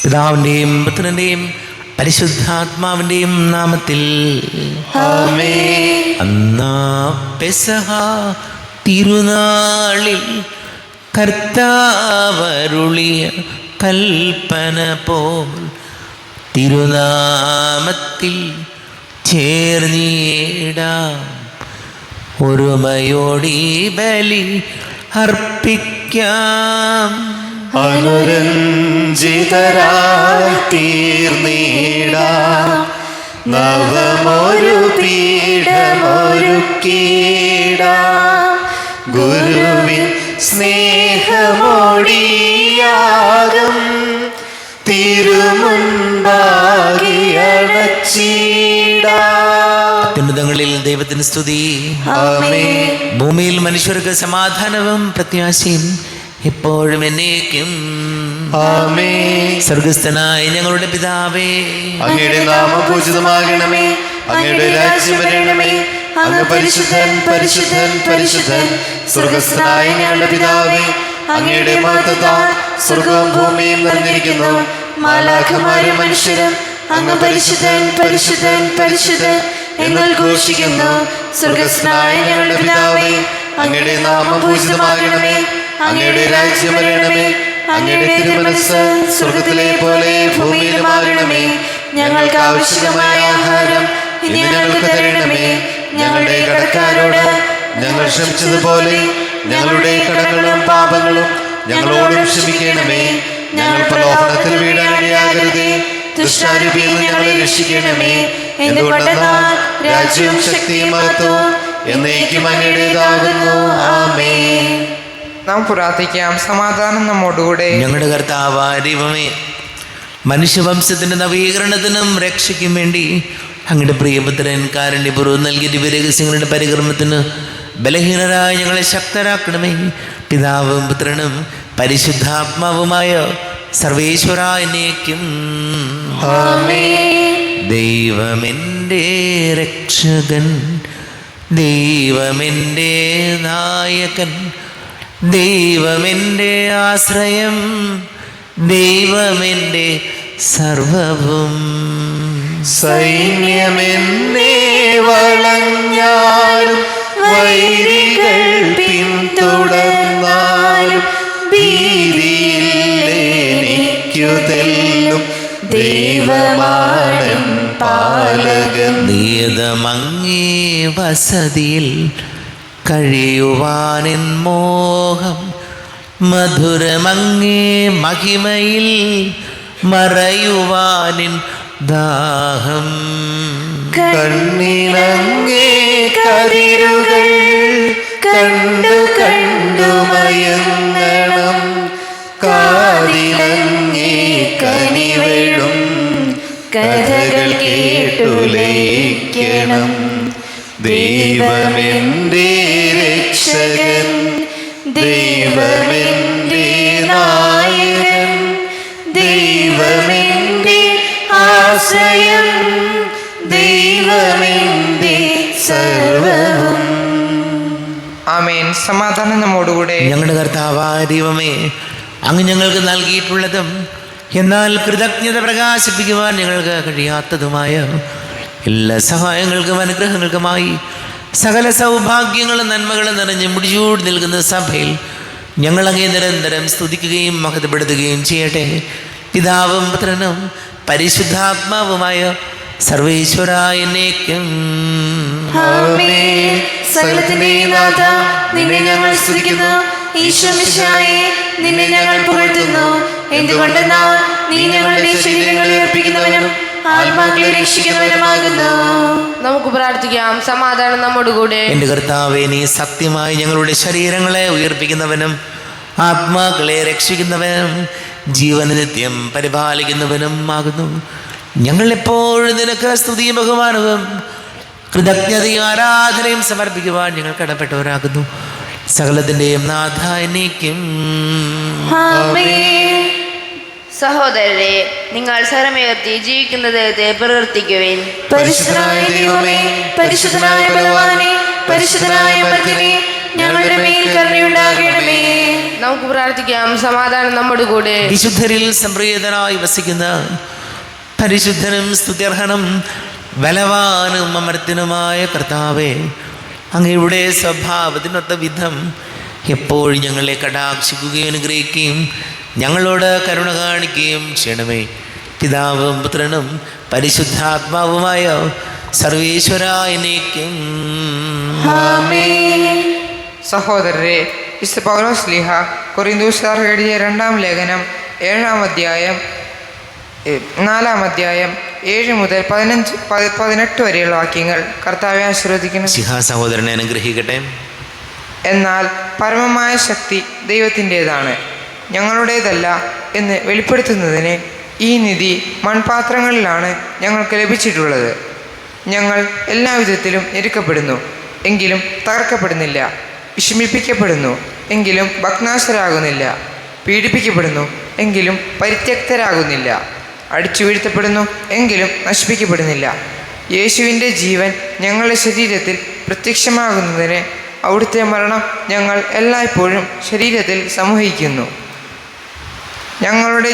പിതാവിൻ്റെയും പുത്രൻ്റെയും പരിശുദ്ധാത്മാവിൻ്റെയും നാമത്തിൽ ആമേൻ. അന്നാ പെസഹ തിരുനാളിൽ കർത്താവരുളിയ കൽപ്പന പോൽ തിരുനാമത്തിൽ ചേർന്നിടാം. ഒരുമയോടി ബലി അർപ്പിക്കാം. അനുരഞ്ജിതരായി തീർന്നിടാം. നവമൊരു പീഠമൊരുക്കിടാം. ഗുരുവിൻ സ്നേഹമോടിയാകും തിരുമുൻപാകെ അണച്ചിടാം. അത്യുന്നതങ്ങളിൽ ദൈവത്തിന് സ്തുതി. ആമേൻ. ഭൂമിയിൽ മനുഷ്യർക്ക് സമാധാനവും പ്രത്യാശയും എപ്പോഴും എന്നേക്കും. ആമേൻ. സ്വർഗസ്ഥനായ ഞങ്ങളുടെ പിതാവേ, അങ്ങയുടെ നാമം പൂജിതമാകണമേ. അങ്ങയുടെ രാജ്യം വരണമേ. അങ്ങ് പരിശുദ്ധൻ പരിശുദ്ധൻ പരിശുദ്ധൻ. സ്വർഗസ്ഥനായ ഞങ്ങളുടെ പിതാവേ, അങ്ങയുടെ മഹത്വത്താൽ സ്വർഗവും ഭൂമിയും നിറഞ്ഞിരിക്കുന്നു. മാലാഖമാരും മനുഷ്യരും അങ്ങ് പരിശുദ്ധൻ പരിശുദ്ധൻ പരിശുദ്ധൻ എന്ന് ഘോഷിക്കുന്നു. സ്വർഗസ്ഥനായ ഞങ്ങളുടെ പിതാവേ, അങ്ങയുടെ നാമം പൂജിതമാകണമേ. അങ്ങയുടെ രാജ്യം വരണമേ. അങ്ങയുടെ തിരുമനസ്സ് സ്വർഗത്തിലെ പോലെ ഭൂമിയിലുമാകണമേ. ഞങ്ങൾക്ക് ആവശ്യമായ ആഹാരം ഇനി ഞങ്ങൾക്ക് തരണമേ. ഞങ്ങളുടെ കടക്കാരോട് ഞങ്ങൾ ക്ഷമിച്ചതുപോലെ ഞങ്ങളുടെ കടങ്ങളും പാപങ്ങളും ഞങ്ങളോടും ക്ഷമിക്കണമേ. ഞങ്ങൾ പ്രലോഭനത്തിൽ വീഴാനിടയാകരുതേ. ദുഷ്ടാരൂപിയിൽ നിന്ന് ഞങ്ങളെ രക്ഷിക്കണമേ. എന്തുകൊണ്ടെന്നാൽ രാജ്യവും ശക്തിയും മഹത്വവും എന്നേക്കും അങ്ങയുടേതാകുന്നു. ആമേൻ. നാം പ്രാർത്ഥിക്കാം. സമാധാനം നമ്മോടുകൂടെ. ഞങ്ങളുടെ കർത്താവായ ദൈവമേ, മനുഷ്യവംശത്തിന്റെ നവീകരണത്തിനും രക്ഷയ്ക്കും വേണ്ടി അങ്ങയുടെ പ്രിയപുത്രൻ കാരുണ്യപൂർവ്വം നൽകിയ ദിവ്യരഹസ്യങ്ങളുടെ പരികർമ്മത്തിന് ബലഹീനരായ ഞങ്ങളെ ശക്തരാക്കണമേ. പിതാവും പുത്രനും പരിശുദ്ധാത്മാവുമായ സർവേശ്വര എന്നേക്കും. ആമേൻ. ദൈവമെൻ്റെ രക്ഷകൻ, ദൈവമെൻ്റെ നായകൻ, ദൈവമെൻ്റെ ആശ്രയം, ദൈവമെൻ്റെ സർവവും. സൈന്യമെന്നെ വളഞ്ഞാലും വൈരികൾ പിന്തുടർന്നാലും ഭീതിയില്ലെനിക്കു തെല്ലും ദൈവമാണൻ പാലകൻ. നിയതമങ്ങേ വസതിയിൽ കഴിയുവാനെൻ മോഹം, മധുരമങ്ങേ മഹിമയിൽ മറയുവാനിൻ ദാഹം. കണ്ണിലങ്ങേ കതിരുകൾ കണ്ടു കണ്ടു മയങ്ങണം. കാതിലങ്ങേ കനിവെഴും കഥകൾ കേട്ടു ലയിക്കണം. ദൈവമെൻ്റെ രക്ഷകൻ, ദൈവമെൻ്റെ നായകൻ, ദൈവമെൻ്റെ ആശ്രയം, ദൈവമെൻ്റെ സർവവും. ആമേൻ. സമാധാനം നമ്മോടുകൂടെ. ഞങ്ങളുടെ കർത്താവായ ദൈവമേ, അങ്ങ് ഞങ്ങൾക്ക് നൽകിയിട്ടുള്ളതും എന്നാൽ കൃതജ്ഞത പ്രകാശിപ്പിക്കുവാൻ ഞങ്ങൾക്ക് കഴിയാത്തതുമായ എല്ലാ സഹായങ്ങൾക്കും അനുഗ്രഹങ്ങൾക്കുമായി സകല സൗഭാഗ്യങ്ങളും നന്മകളും നിറഞ്ഞ് മുടിച്ചൂടി നിൽക്കുന്ന സഭയിൽ ഞങ്ങളങ്ങേ നിരന്തരം സ്തുതിക്കുകയും മഹത്വപ്പെടുത്തുകയും ചെയ്യട്ടെ. പിതാവും പുത്രനും പരിശുദ്ധാത്മാവുമായ സർവേശ്വര എന്നേക്കും. ആമേൻ. സകലത്തിന്റെയും നാഥ, നിന്നെ ഞങ്ങൾ സ്തുതിക്കുന്നു. ഈശോ മിശിഹായേ, നിന്നെ ഞങ്ങൾ പുകഴ്ത്തുന്നു. എന്തുകൊണ്ടെന്നാൽ നീ ഞങ്ങളുടെ ശരീരങ്ങളെ അർപ്പിക്കുന്നവനും ആത്മാക്കളെ രക്ഷിക്കുന്നവനുമാകുന്നു. നമുക്ക് പ്രാർത്ഥിക്കാം. സമാധാനം നമ്മോടുകൂടെ. എൻ്റെ കർത്താവേ, നീ സത്യമായി ഞങ്ങളുടെ ശരീരങ്ങളെ ഉയർപ്പിക്കുന്നവനും ആത്മാക്കളെ രക്ഷിക്കുന്നവനും ജീവന നിത്യം പരിപാലിക്കുന്നവനും ആകുന്നു. ഞങ്ങൾ എപ്പോഴും നിനക്ക് സ്തുതിയും ബഹുമാനവും കൃതജ്ഞതയും ആരാധനയും സമർപ്പിക്കുവാൻ ഞങ്ങൾ കടപ്പെട്ടവരാകുന്നു. സകലത്തിൻ്റെയും നാഥ എന്നേക്കും. ആമേൻ. സഹോദരരെ, നിങ്ങൾ സ്വരമുയർത്തി ജീവിക്കുന്ന ദൈവത്തെ പ്രവർത്തിക്കുവിൻ. പരിശുദ്ധനായ ദൈവമേ, പരിശുദ്ധനായ ബലവാനേ, പരിശുദ്ധനായ മർദ്ദനേ, ഞങ്ങളുടെ മേൽ കരുണയുണ്ടാകണമേ. നമുക്ക് പ്രാർത്ഥിക്കാം. സമാധാനം നമ്മുടെ കൂടെ. വിശുദ്ധരിൽ സംപ്രീതനായി വസിക്കുന്ന പരിശുദ്ധനും സ്തുത്യർഹനും ബലവാനും അമർത്യനുമായ കർത്താവേ, അങ്ങയുടെ സ്വഭാവത്തിനൊത്ത വിധം എപ്പോഴും ഞങ്ങളെ കടാക്ഷിക്കുകയും അനുഗ്രഹിക്കുകയും ഞങ്ങളോട് കരുണ കാണിക്കുകയും ചെയ്യണമേ. പിതാവും പുത്രനും പരിശുദ്ധാത്മാവുമായ സർവേശ്വരായനേക്കും ആമേൻ. സഹോദരരെ, വിശുദ്ധ പൗലോസ് ശ്ലീഹ കൊരിന്തോസ്യർക്ക് എഴുതിയ 2-ാം ലേഖനം 7-ാം അധ്യായം 4-ാം അധ്യായം 7 മുതൽ 18 വരെയുള്ള വാക്യങ്ങൾ കർത്താവെ ആശീർവദിക്കണം. സഹോദരനെ അനുഗ്രഹിക്കട്ടെ. എന്നാൽ പരമമായ ശക്തി ദൈവത്തിൻ്റേതാണ്, ഞങ്ങളുടേതല്ല എന്ന് വെളിപ്പെടുത്തുന്നതിന് ഈ നിധി മൺപാത്രങ്ങളിലാണ് ഞങ്ങൾക്ക് ലഭിച്ചിട്ടുള്ളത്. ഞങ്ങൾ എല്ലാവിധത്തിലും ഞെരുക്കപ്പെടുന്നു, എങ്കിലും തകർക്കപ്പെടുന്നില്ല; വിഷമിപ്പിക്കപ്പെടുന്നു, എങ്കിലും ഭഗ്നാശരാകുന്നില്ല; പീഡിപ്പിക്കപ്പെടുന്നു, എങ്കിലും പരിത്യക്തരാകുന്നില്ല; അടിച്ചു വീഴ്ത്തപ്പെടുന്നു, എങ്കിലും നശിപ്പിക്കപ്പെടുന്നില്ല. യേശുവിൻ്റെ ജീവൻ ഞങ്ങളുടെ ശരീരത്തിൽ പ്രത്യക്ഷമാകുന്നതിന് അവിടുത്തെ മരണം ഞങ്ങൾ എല്ലായ്പ്പോഴും ശരീരത്തിൽ സമൂഹിക്കുന്നു. ഞങ്ങളുടെ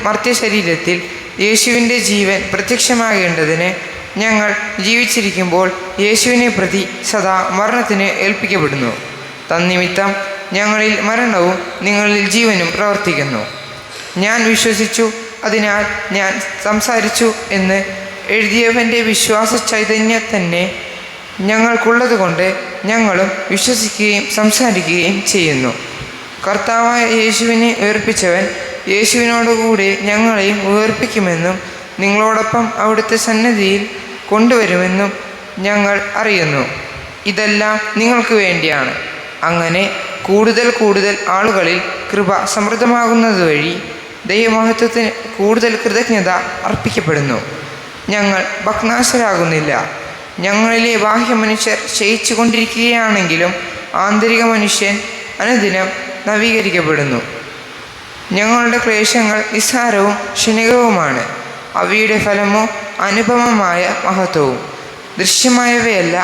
മർത്യശരീരത്തിൽ യേശുവിൻ്റെ ജീവൻ പ്രത്യക്ഷമാകേണ്ടതിന് ഞങ്ങൾ ജീവിച്ചിരിക്കുമ്പോൾ യേശുവിനെ പ്രതി സദാ മരണത്തിന് ഏൽപ്പിക്കപ്പെടുന്നു. തന്നിമിത്തം ഞങ്ങളിൽ മരണവും നിങ്ങളിൽ ജീവനും പ്രവർത്തിക്കുന്നു. ഞാൻ വിശ്വസിച്ചു, അതിനാൽ ഞാൻ സംസാരിച്ചു എന്ന് എഴുതിയവൻ്റെ വിശ്വാസ ചൈതന്യം തന്നെ ഞങ്ങൾക്കുള്ളതുകൊണ്ട് ഞങ്ങളും വിശ്വസിക്കുകയും സംസാരിക്കുകയും ചെയ്യുന്നു. കർത്താവായ യേശുവിനെ ഉയർപ്പിച്ചവൻ യേശുവിനോടുകൂടെ ഞങ്ങളെയും ഉയർപ്പിക്കുമെന്നും നിങ്ങളോടൊപ്പം അവിടുത്തെ സന്നിധിയിൽ കൊണ്ടുവരുമെന്നും ഞങ്ങൾ അറിയുന്നു. ഇതെല്ലാം നിങ്ങൾക്ക് വേണ്ടിയാണ്. അങ്ങനെ കൂടുതൽ കൂടുതൽ ആളുകളിൽ കൃപ സമൃദ്ധമാകുന്നതുവഴി ദൈവമഹത്വത്തിന് കൂടുതൽ കൃതജ്ഞത അർപ്പിക്കപ്പെടുന്നു. ഞങ്ങൾ ഭഗ്നാശരാകുന്നില്ല. ഞങ്ങളിലെ ബാഹ്യ മനുഷ്യർ ക്ഷയിച്ചു കൊണ്ടിരിക്കുകയാണെങ്കിലും ആന്തരിക മനുഷ്യൻ അനുദിനം നവീകരിക്കപ്പെടുന്നു. ഞങ്ങളുടെ ക്ലേശങ്ങൾ നിസ്സാരവും ക്ഷണികവുമാണ്, അവയുടെ ഫലമോ അനുപമമായ മഹത്വവും. ദൃശ്യമായവയല്ല,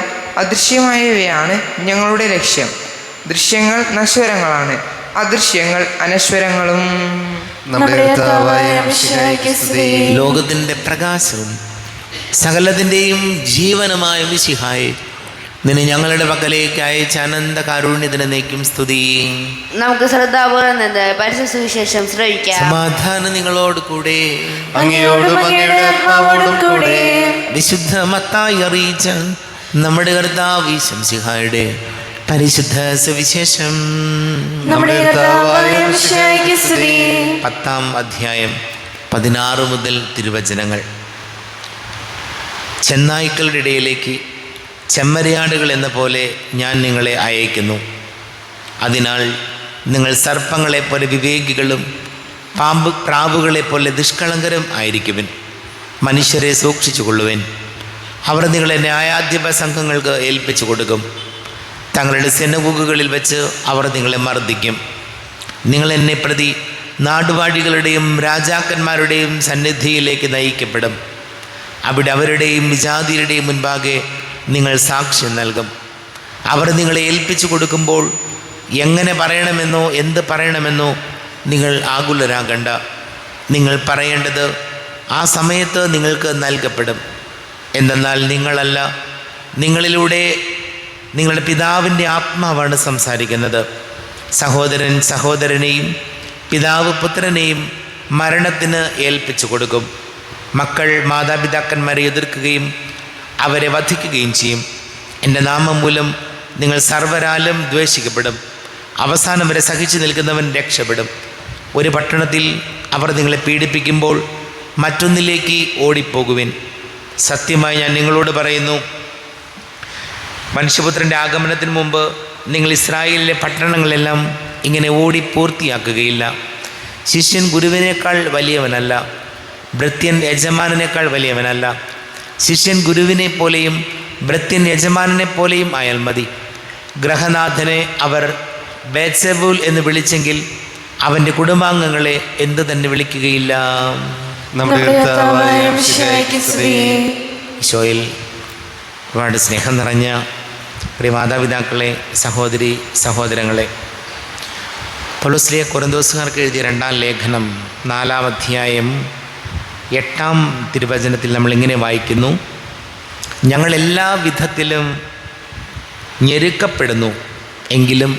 അദൃശ്യമായവയാണ് ഞങ്ങളുടെ ലക്ഷ്യം. ദൃശ്യങ്ങൾ നശ്വരങ്ങളാണ്, അദൃശ്യങ്ങൾ അനശ്വരങ്ങളും. നമ്മുടെ കർത്താവായ മിശിഹായ്ക്ക് സ്തുതി. ലോകത്തിൻ്റെ പ്രകാശവും സകലത്തിൻ്റെയും ജീവനുമായ മിശിഹായെ, നിന്നെ ഞങ്ങളുടെ പക്കലേക്ക് അയച്ച അനന്ത കാരുണ്യത്തിന് നീക്കും സ്തുതി. നമുക്ക് ശ്രദ്ധാപൂർവം നിന്ന് പരിശുദ്ധ സുവിശേഷം ശ്രവിക്കാം. സമാധാനം നിങ്ങളോട് കൂടെ. അങ്ങയോടും അങ്ങയുടെ ആത്മാവോടും കൂടെ. വിശുദ്ധ മത്തായി അറിയിച്ച നമ്മുടെ കർത്താവ് മിശിഹായുടെ പരിശുദ്ധ സുവിശേഷം. നമ്മുടെ കർത്താവായ മിശിഹായ്ക്ക് സ്തുതി. 10-ാം അധ്യായം 16 മുതൽ തിരുവചനങ്ങൾ. ചെന്നായ്ക്കളുടെ ഇടയിലേക്ക് ചെമ്മരിയാടുകൾ എന്ന പോലെ ഞാൻ നിങ്ങളെ അയക്കുന്നു. അതിനാൽ നിങ്ങൾ സർപ്പങ്ങളെപ്പോലെ വിവേകികളും പ്രാവുകളെപ്പോലെ നിഷ്കളങ്കരും ആയിരിക്കുവിൻ. മനുഷ്യരെ സൂക്ഷിച്ചു കൊള്ളുവിൻ. അവർ നിങ്ങളെ ന്യായാധിപ സംഘങ്ങൾക്ക് ഏൽപ്പിച്ചു കൊടുക്കും. തങ്ങളുടെ സിനഗോഗുകളിൽ വെച്ച് അവർ നിങ്ങളെ മർദ്ദിക്കും. നിങ്ങൾ എന്നെ പ്രതി നാടുവാഴികളുടെയും രാജാക്കന്മാരുടെയും സന്നിധിയിലേക്ക് നയിക്കപ്പെടും. അവിടെ അവരുടെയും വിജാതിയുടെയും മുൻപാകെ നിങ്ങൾ സാക്ഷ്യം നൽകും. അവർ നിങ്ങളെ ഏൽപ്പിച്ചു കൊടുക്കുമ്പോൾ എങ്ങനെ പറയണമെന്നോ എന്ത് പറയണമെന്നോ നിങ്ങൾ ആകുലരാകണ്ട. നിങ്ങൾ പറയേണ്ടത് ആ സമയത്ത് നിങ്ങൾക്ക് നൽകപ്പെടും. എന്തെന്നാൽ നിങ്ങളല്ല, നിങ്ങളിലൂടെ നിങ്ങളുടെ പിതാവിൻ്റെ ആത്മാവാണ് സംസാരിക്കുന്നത്. സഹോദരൻ സഹോദരനെയും പിതാവ് പുത്രനെയും മരണത്തിന് ഏൽപ്പിച്ചു കൊടുക്കും. മക്കൾ മാതാപിതാക്കന്മാരെ എതിർക്കുകയും അവരെ വധിക്കുകയും ചെയ്യും. എൻ്റെ നാമം മൂലം നിങ്ങൾ സർവ്വരാലും ദ്വേഷിക്കപ്പെടും. അവസാനം വരെ സഹിച്ചു നിൽക്കുന്നവൻ രക്ഷപ്പെടും. ഒരു പട്ടണത്തിൽ അവർ നിങ്ങളെ പീഡിപ്പിക്കുമ്പോൾ മറ്റൊന്നിലേക്ക് ഓടിപ്പോകുവിൻ. സത്യമായി ഞാൻ നിങ്ങളോട് പറയുന്നു, മനുഷ്യപുത്രൻ്റെ ആഗമനത്തിന് മുമ്പ് നിങ്ങൾ ഇസ്രായേലിലെ പട്ടണങ്ങളെല്ലാം ഇങ്ങനെ ഓടി പൂർത്തിയാക്കുകയില്ല. ശിഷ്യൻ ഗുരുവിനേക്കാൾ വലിയവനല്ല, ഭൃത്യൻ യജമാനനേക്കാൾ വലിയവനല്ല. ശിഷ്യൻ ഗുരുവിനെ പോലെയും ഭൃത്യൻ യജമാനനെ പോലെയും ആയാൽ മതി. ഗ്രഹനാഥനെ അവർ ബേത്സെബൂൽ എന്ന് വിളിച്ചെങ്കിൽ അവൻ്റെ കുടുംബാംഗങ്ങളെ എന്തു തന്നെ വിളിക്കുകയില്ല. നമ്മുടെ കർത്താവായ മിശിഹായ്ക്ക് സ്തുതി. ഈശോയിൽ ഒരുപാട് സ്നേഹം നിറഞ്ഞ പ്രിയ മാതാപിതാക്കളെ, സഹോദരി സഹോദരങ്ങളെ, പൗലോസ് കൊരിന്തോസുകാർക്ക് എഴുതിയ 2-ാം ലേഖനം 4-ാം അധ്യായം 8-ാം തിരുവചനത്തിൽ നമ്മളിങ്ങനെ വായിക്കുന്നു: ഞങ്ങളെല്ലാ വിധത്തിലും ഞെരുക്കപ്പെടുന്നു, എങ്കിലും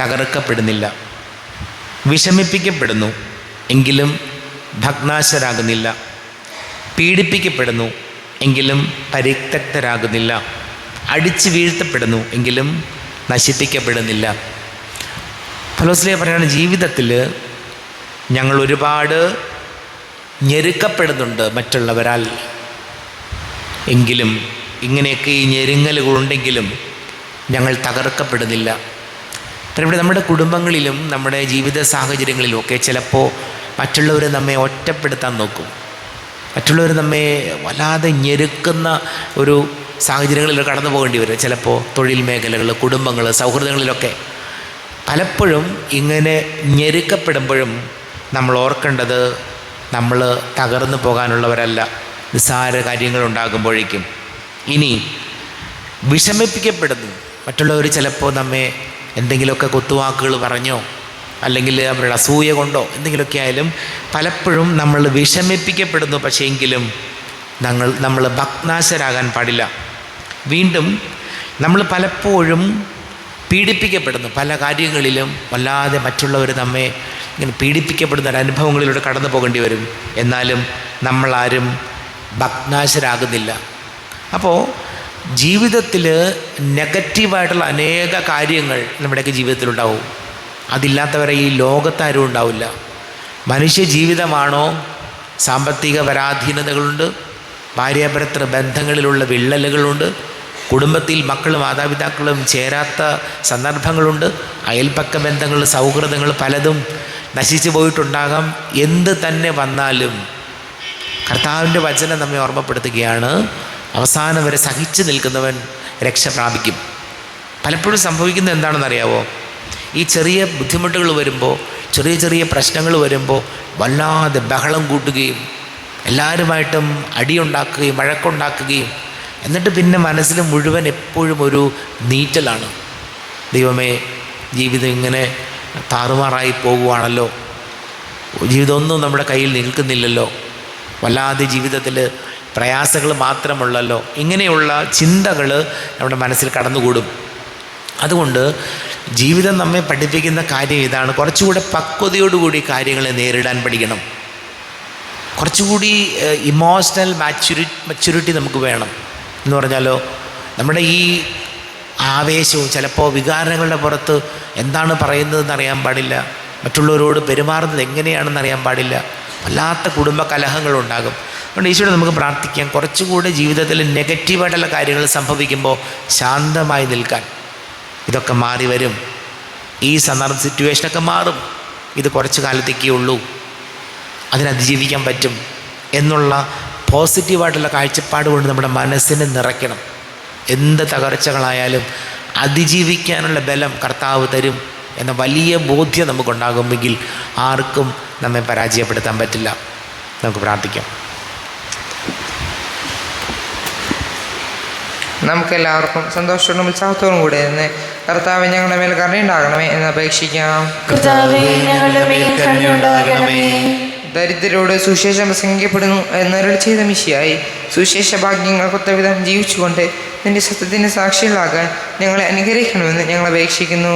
തകർക്കപ്പെടുന്നില്ല, വിഷമിപ്പിക്കപ്പെടുന്നു, എങ്കിലും ഭഗ്നാശരാകുന്നില്ല, പീഡിപ്പിക്കപ്പെടുന്നു, എങ്കിലും പരിത്യക്തരാകുന്നില്ല, അടിച്ചു വീഴ്ത്തപ്പെടുന്നു, എങ്കിലും നശിപ്പിക്കപ്പെടുന്നില്ല. പൗലോസ് പറയുന്ന ജീവിതത്തിൽ ഞങ്ങൾ ഒരുപാട് ഞെരുക്കപ്പെടുന്നുണ്ട് മറ്റുള്ളവരാൽ. എങ്കിലും ഇങ്ങനെയൊക്കെ ഈ ഞെരുങ്ങലുകളുണ്ടെങ്കിലും ഞങ്ങൾ തകർക്കപ്പെടുന്നില്ല. ഇവിടെ നമ്മുടെ കുടുംബങ്ങളിലും നമ്മുടെ ജീവിത സാഹചര്യങ്ങളിലും ഒക്കെ ചിലപ്പോൾ മറ്റുള്ളവർ നമ്മെ ഒറ്റപ്പെടുത്താൻ നോക്കും. മറ്റുള്ളവർ നമ്മെ വല്ലാതെ ഞെരുക്കുന്ന ഒരു സാഹചര്യങ്ങളിൽ കടന്നു പോകേണ്ടി വരും. ചിലപ്പോൾ തൊഴിൽ മേഖലകൾ, കുടുംബങ്ങൾ, സൗഹൃദങ്ങളിലൊക്കെ പലപ്പോഴും ഇങ്ങനെ ഞെരുക്കപ്പെടുമ്പോഴും നമ്മൾ ഓർക്കേണ്ടത് നമ്മൾ തകർന്നു പോകാനുള്ളവരല്ല. നിസ്സാര കാര്യങ്ങളുണ്ടാകുമ്പോഴേക്കും ഇനി വിഷമിപ്പിക്കപ്പെടുന്നു. മറ്റുള്ളവർ ചിലപ്പോൾ നമ്മെ എന്തെങ്കിലുമൊക്കെ കുത്തുവാക്കുകൾ പറഞ്ഞോ അല്ലെങ്കിൽ അവരുടെ അസൂയ കൊണ്ടോ എന്തെങ്കിലുമൊക്കെ ആയാലും പലപ്പോഴും നമ്മൾ വിഷമിപ്പിക്കപ്പെടുന്നു. പക്ഷേ എങ്കിലും നമ്മൾ ഭഗ്നാശരാകാൻ പാടില്ല. വീണ്ടും നമ്മൾ പലപ്പോഴും പീഡിപ്പിക്കപ്പെടുന്നു. പല കാര്യങ്ങളിലും വല്ലാതെ മറ്റുള്ളവർ നമ്മെ ഇങ്ങനെ പീഡിപ്പിക്കപ്പെടുന്ന അനുഭവങ്ങളിലൂടെ കടന്നു പോകേണ്ടി വരും. എന്നാലും നമ്മളാരും ഭഗ്നാശരാകുന്നില്ല. അപ്പോൾ ജീവിതത്തിൽ നെഗറ്റീവായിട്ടുള്ള അനേക കാര്യങ്ങൾ നമ്മുടെയൊക്കെ ജീവിതത്തിലുണ്ടാവും. അതില്ലാത്തവരെ ഈ ലോകത്താരും ഉണ്ടാവില്ല. മനുഷ്യ ജീവിതമാണോ സാമ്പത്തിക പരാധീനതകളുണ്ട്, ഭാര്യാഭർത്തൃ ബന്ധങ്ങളിലുള്ള വിള്ളലുകളുണ്ട്, കുടുംബത്തിൽ മക്കളും മാതാപിതാക്കളും ചേരാത്ത സന്ദർഭങ്ങളുണ്ട്, അയൽപ്പക്ക ബന്ധങ്ങൾ, സൗഹൃദങ്ങൾ പലതും നശിച്ചു പോയിട്ടുണ്ടാകാം. എന്ത് തന്നെ വന്നാലും കർത്താവിൻ്റെ വചനം നമ്മെ ഓർമ്മപ്പെടുത്തുകയാണ്, അവസാനം വരെ സഹിച്ചു നിൽക്കുന്നവൻ രക്ഷ പ്രാപിക്കും. പലപ്പോഴും സംഭവിക്കുന്നത് എന്താണെന്നറിയാവോ? ഈ ചെറിയ ബുദ്ധിമുട്ടുകൾ വരുമ്പോൾ, ചെറിയ ചെറിയ പ്രശ്നങ്ങൾ വരുമ്പോൾ വല്ലാതെ ബഹളം കൂട്ടുകയും എല്ലാവരുമായിട്ടും അടിയുണ്ടാക്കുകയും വഴക്കുണ്ടാക്കുകയും എന്നിട്ട് പിന്നെ മനസ്സിൽ മുഴുവൻ എപ്പോഴും ഒരു നീറ്റലാണ്. ദൈവമേ, ജീവിതം ഇങ്ങനെ താറുമാറായി പോകുവാണല്ലോ, ജീവിതമൊന്നും നമ്മുടെ കയ്യിൽ നിൽക്കുന്നില്ലല്ലോ, വല്ലാതെ ജീവിതത്തിൽ പ്രയാസങ്ങൾ മാത്രമുള്ളല്ലോ, ഇങ്ങനെയുള്ള ചിന്തകൾ നമ്മുടെ മനസ്സിൽ കടന്നുകൂടും. അതുകൊണ്ട് ജീവിതം നമ്മെ പഠിപ്പിക്കുന്ന കാര്യം ഇതാണ്: കുറച്ചുകൂടെ പക്വതയോടുകൂടി കാര്യങ്ങളെ നേരിടാൻ പഠിക്കണം. കുറച്ചുകൂടി ഇമോഷണൽ മച്യൂരിറ്റി നമുക്ക് വേണം. എന്ന് പറഞ്ഞാലോ, നമ്മുടെ ഈ ആവേശവും ചിലപ്പോൾ വികാരങ്ങളുടെ പുറത്ത് എന്താണ് പറയുന്നതെന്ന് അറിയാൻ പാടില്ല, മറ്റുള്ളവരോട് പെരുമാറുന്നത് എങ്ങനെയാണെന്ന് അറിയാൻ പാടില്ല, വല്ലാത്ത കുടുംബ കലഹങ്ങളുണ്ടാകും. അതുകൊണ്ട് ഈശോയോട് നമുക്ക് പ്രാർത്ഥിക്കാം, കുറച്ചുകൂടെ ജീവിതത്തിൽ നെഗറ്റീവായിട്ടുള്ള കാര്യങ്ങൾ സംഭവിക്കുമ്പോൾ ശാന്തമായി നിൽക്കാൻ. ഇതൊക്കെ മാറി വരും, ഈ സിറ്റുവേഷനൊക്കെ മാറും, ഇത് കുറച്ച് കാലത്തേക്കേ ഉള്ളൂ, അതിനതിജീവിക്കാൻ പറ്റും എന്നുള്ള പോസിറ്റീവായിട്ടുള്ള കാഴ്ചപ്പാട് കൊണ്ട് നമ്മുടെ മനസ്സിനെ നിറയ്ക്കണം. എന്ത് തകർച്ചകളായാലും അതിജീവിക്കാനുള്ള ബലം കർത്താവ് തരും എന്ന വലിയ ബോധ്യം നമുക്കുണ്ടാകുമെങ്കിൽ ആർക്കും നമ്മെ പരാജയപ്പെടുത്താൻ പറ്റില്ല. നമുക്ക് പ്രാർത്ഥിക്കാം. നമുക്കെല്ലാവർക്കും സന്തോഷത്തോടും ഉത്സാഹത്തോടും കൂടെ എന്ന് കർത്താവെ ഞങ്ങളുടെ മേൽ കരുണയുണ്ടാകണമേ എന്ന് അപേക്ഷിക്കാം. ദരിദ്രരോട് സുവിശേഷം പ്രസംഗിക്കപ്പെടുന്നു എന്നരുളി ചെയ്ത മിശിഹായി, സുവിശേഷ ഭാഗ്യങ്ങൾക്കൊത്ത വിധം ജീവിച്ചുകൊണ്ട് നിന്റെ സത്യത്തിന് സാക്ഷികളാകാൻ ഞങ്ങളെ അനുഗ്രഹിക്കണമെന്ന് ഞങ്ങൾ അപേക്ഷിക്കുന്നു.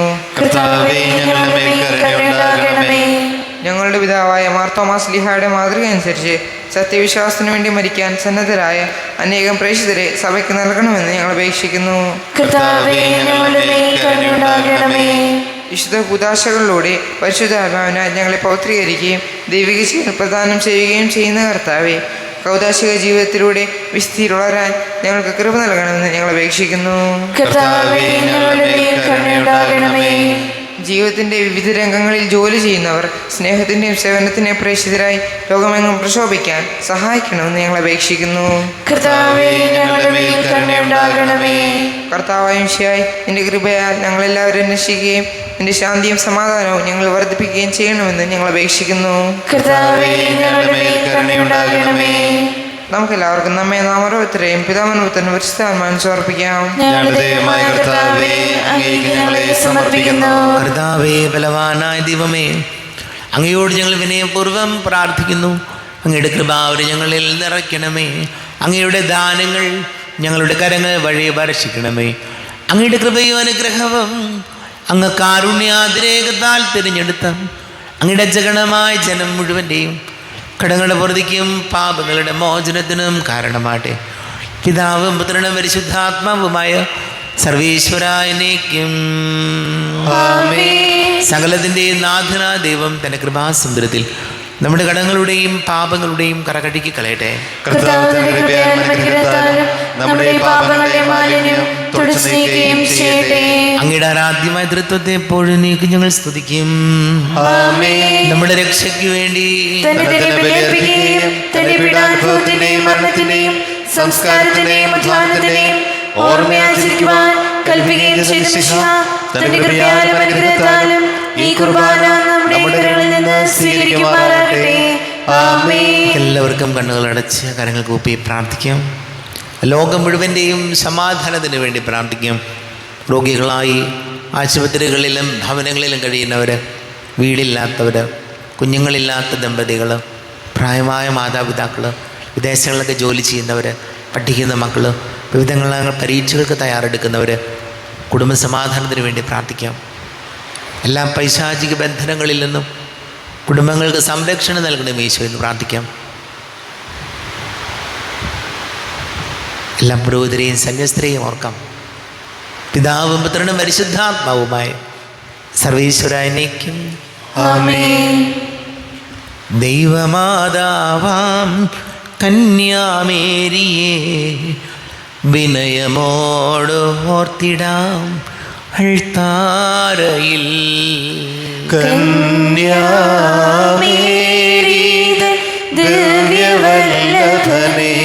ഞങ്ങളുടെ പിതാവായ മാർത്തോമാ ശ്ലീഹായുടെ മാതൃക അനുസരിച്ച് സത്യവിശ്വാസത്തിന് വേണ്ടി മരിക്കാൻ സന്നദ്ധരായ അനേകം പ്രേക്ഷിതരെ സഭയ്ക്ക് നൽകണമെന്ന് ഞങ്ങൾ അപേക്ഷിക്കുന്നു. വിശുദ്ധ കൂദാശകളിലൂടെ പരിശുദ്ധാത്മാവിനാൽ ഞങ്ങളെ പൗത്രീകരിക്കുകയും ദൈവിക ജീവൻ പ്രദാനം ചെയ്യുകയും ചെയ്യുന്ന കർത്താവെ, കൗദാശിക ജീവിതത്തിലൂടെ വിശുദ്ധിയിൽ വളരാൻ ഞങ്ങൾക്ക് കൃപ നൽകണമെന്ന് ഞങ്ങൾ അപേക്ഷിക്കുന്നു. ജീവിതത്തിൻ്റെ വിവിധ രംഗങ്ങളിൽ ജോലി ചെയ്യുന്നവർ സ്നേഹത്തിൻ്റെയും സേവനത്തിൻ്റെയും പ്രേക്ഷിതരായി ലോകമെങ്ങും പ്രശോഭിക്കാൻ സഹായിക്കണമെന്ന് ഞങ്ങൾ അപേക്ഷിക്കുന്നു. കർത്താവായ മിശിഹായി, നിന്റെ കൃപയാൽ ഞങ്ങളെല്ലാവരും അന്വേഷിക്കുകയും നിന്റെ ശാന്തിയും സമാധാനവും ഞങ്ങൾ വർദ്ധിപ്പിക്കുകയും ചെയ്യണമെന്ന് ഞങ്ങൾ അപേക്ഷിക്കുന്നു. നമുക്കെല്ലാവർക്കും നമ്മെ നാം ഓരോരുത്തരെയും പിതാവിനും പുത്രനും പരിശുദ്ധാത്മാവിനും സമർപ്പിക്കാം. ഞങ്ങളുടെ ദൈവമായ കർത്താവേ, അങ്ങേക്ക് ഞങ്ങളെ സമർപ്പിക്കുന്നു. കർത്താവേ, ബലവാനായ ദൈവമേ, അങ്ങയോട് ഞങ്ങൾ വിനയപൂർവ്വം പ്രാർത്ഥിക്കുന്നു. അങ്ങയുടെ കൃപാവരെ ഞങ്ങളിൽ നിറയ്ക്കണമേ. അങ്ങയുടെ ദാനങ്ങൾ ഞങ്ങളുടെ കരങ്ങൾ വഴി വർഷിക്കണമേ. അങ്ങയുടെ കൃപയും അനുഗ്രഹവും അങ്ങ് കാരുണ്യാതിരേകത്താൽ തിരഞ്ഞെടുത്ത അങ്ങയുടെ ജഗണമായ ജനം മുഴുവൻ്റെയും കടങ്ങളുടെ പൊറുതിക്കും പാപങ്ങളുടെ മോചനത്തിനും കാരണമാട്ടെ. പിതാവും പുത്രനും പരിശുദ്ധാത്മാവുമായ സർവീശ്വരായനേക്കും സകലത്തിൻ്റെ നാഥനായ ദൈവം തൻ്റെ കൃപാസമുദ്രത്തിൽ നമ്മുടെ കടങ്ങളുടെയും പാപങ്ങളുടെയും കറകഴുകി കളയട്ടെ. അങ്ങയുടെ ആരാധ്യമായ തൃത്വത്തെ എപ്പോഴും നീക്കി ഞങ്ങൾ സ്തുതിക്കും. നമ്മുടെ രക്ഷയ്ക്ക് വേണ്ടി സംസ്കാരത്തിന്റെയും അധ്വാനത്തിന്റെയും ഓർമ്മയാചരിക്കുവാൻ കൽപ്പിക്കുകയും ചെയ്ത മിശിഹ തന്റെ കൃപയാലും അനുഗ്രഹത്താലും ഈ കുർബാന നമ്മുടെ കരങ്ങളിൽ നിന്ന് സ്വീകരിക്കുമാറാകട്ടെ. ആമേൻ. എല്ലാവർക്കും കണ്ണുകൾ അടച്ച് കരങ്ങൾ കൂപ്പി പ്രാർത്ഥിക്കാം. ലോകം മുഴുവൻ്റെയും സമാധാനത്തിന് വേണ്ടി പ്രാർത്ഥിക്കാം. രോഗികളായി ആശുപത്രികളിലും ഭവനങ്ങളിലും കഴിയുന്നവർ, വീടില്ലാത്തവർ, കുഞ്ഞുങ്ങളില്ലാത്ത ദമ്പതികൾ, പ്രായമായ മാതാപിതാക്കൾ, വിദേശങ്ങളിലൊക്കെ ജോലി ചെയ്യുന്നവർ, പഠിക്കുന്ന മക്കൾ, വിവിധങ്ങളായ പരീക്ഷകൾക്ക് തയ്യാറെടുക്കുന്നവർ, കുടുംബസമാധാനത്തിന് വേണ്ടി പ്രാർത്ഥിക്കാം. എല്ലാ പൈശാചിക ബന്ധനങ്ങളിൽ നിന്നും കുടുംബങ്ങൾക്ക് സംരക്ഷണം നൽകണം ഈശോ എന്ന് പ്രാർത്ഥിക്കാം. എല്ലാ പുരോഹിതരെയും സന്യസ്തരെയും ഓർക്കാം. പിതാവും പുത്രനും പരിശുദ്ധാത്മാവുമായ സർവീശ്വരായനേക്കും ആമേൻ. ദൈവമാതാവാം കന്യാമേരിയെ വിനയമോട് ഓർത്തിടാം അൾത്താരയിൽ. കന്യാമേരീതൻ ദിവ്യവല്ലഭനെ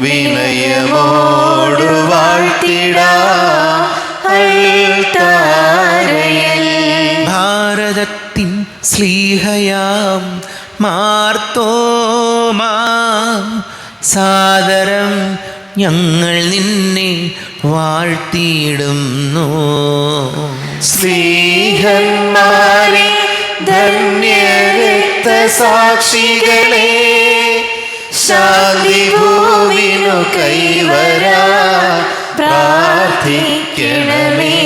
വിനയമോടു വാഴ്ത്തിടാം അൾത്താരയിൽ. ഭാരതത്തിൻ സ്ലീഹയാം മാർത്തോമാ സാദരം ഞങ്ങൾ നിന്നെ വാഴ്ത്തിയിടുന്നു. സ്നേഹന്മാരെ ധന്യരക്തസാക്ഷികളെ ശാന്തി ഭൂവിനു കൈവരാ പ്രാർത്ഥിക്കണമേ.